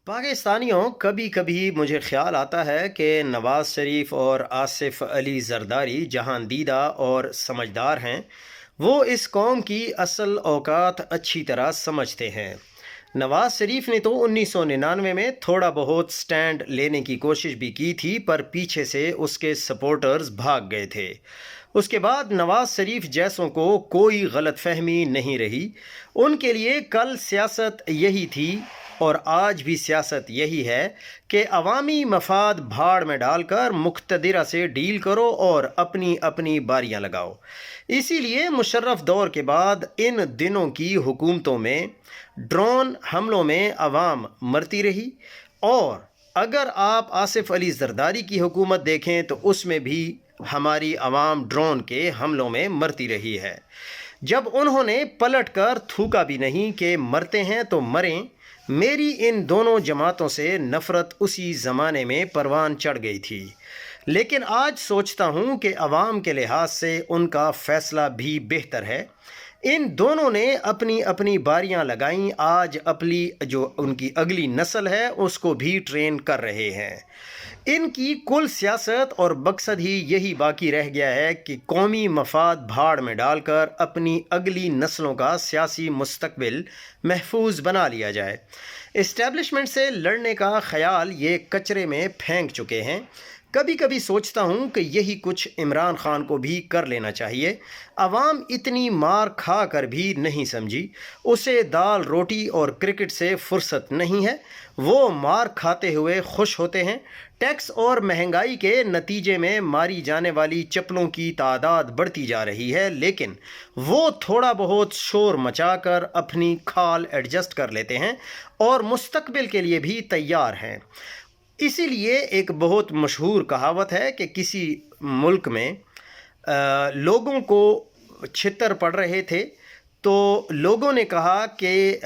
पाकिस्तानियों, कभी कभी मुझे ख्याल आता है कि नवाज शरीफ और आसिफ अली जरदारी जहां दीदा और समझदार हैं, वो इस कौम की असल औकात अच्छी तरह समझते हैं। नवाज शरीफ ने तो 1999 में थोड़ा बहुत स्टैंड लेने की कोशिश भी की थी, पर पीछे से उसके सपोर्टर्स भाग गए थे। उसके बाद नवाज शरीफ जैसों को कोई गलतफहमी नहीं रही। उनके लिए कल सियासत यही थी और आज भी सियासत यही है कि अवामी मफाद भाड़ में डालकर मुक़्तदिरा से डील करो और अपनी अपनी बारियां लगाओ। इसीलिए मुशर्रफ दौर के बाद इन दिनों की हुकूमतों में ड्रोन हमलों में अवाम मरती रही, और अगर आप आसिफ अली जरदारी की हुकूमत देखें तो उसमें भी हमारी अवाम ड्रोन के हमलों में मरती रही है। जब उन्होंने पलट कर थूका भी नहीं कि मरते हैं तो मरें, मेरी इन दोनों जमातों से नफ़रत उसी ज़माने में परवान चढ़ गई थी। लेकिन आज सोचता हूँ कि अवाम के लिहाज से उनका फ़ैसला भी बेहतर है। इन दोनों ने अपनी अपनी बारियां लगाईं, आज अपनी जो उनकी अगली नस्ल है उसको भी ट्रेन कर रहे हैं। इनकी कुल सियासत और मकसद ही यही बाकी रह गया है कि कौमी मफाद भाड़ में डालकर अपनी अगली नस्लों का सियासी मुस्तकबिल महफूज बना लिया जाए। इस्टेब्लिशमेंट से लड़ने का ख्याल ये कचरे में फेंक चुके हैं। कभी कभी सोचता हूँ कि यही कुछ इमरान खान को भी कर लेना चाहिए। अवाम इतनी मार खा कर भी नहीं समझी, उसे दाल रोटी और क्रिकेट से फुर्सत नहीं है। वो मार खाते हुए खुश होते हैं। टैक्स और महंगाई के नतीजे में मारी जाने वाली चप्पलों की तादाद बढ़ती जा रही है, लेकिन वो थोड़ा बहुत शोर मचाकर अपनी खाल एडजस्ट कर लेते हैं और मुस्तकबिल के लिए भी तैयार हैं। इसीलिए एक बहुत मशहूर कहावत है कि किसी मुल्क में लोगों को छितर पड़ रहे थे, तो लोगों ने कहा कि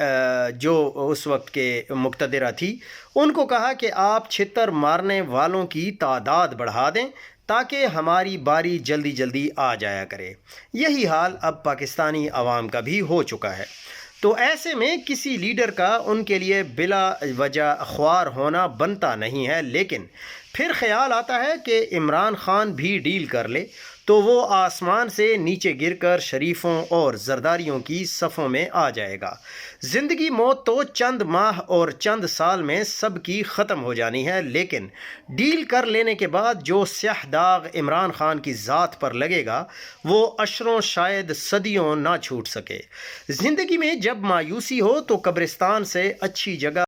जो उस वक्त के मुक़्तदिरा थी, उनको कहा कि आप छितर मारने वालों की तादाद बढ़ा दें ताकि हमारी बारी जल्दी जल्दी आ जाया करे। यही हाल अब पाकिस्तानी अवाम का भी हो चुका है। तो ऐसे में किसी लीडर का उनके लिए बिला वजह ख्वार होना बनता नहीं है। लेकिन फिर ख्याल आता है कि इमरान खान भी डील कर ले तो वो आसमान से नीचे गिरकर शरीफों और जरदारियों की सफ़ों में आ जाएगा। ज़िंदगी मौत तो चंद माह और चंद साल में सब की ख़त्म हो जानी है, लेकिन डील कर लेने के बाद जो स्याह दाग इमरान खान की ज़ात पर लगेगा वो अशरों शायद सदियों ना छूट सके। ज़िंदगी में जब मायूसी हो तो कब्रिस्तान से अच्छी जगह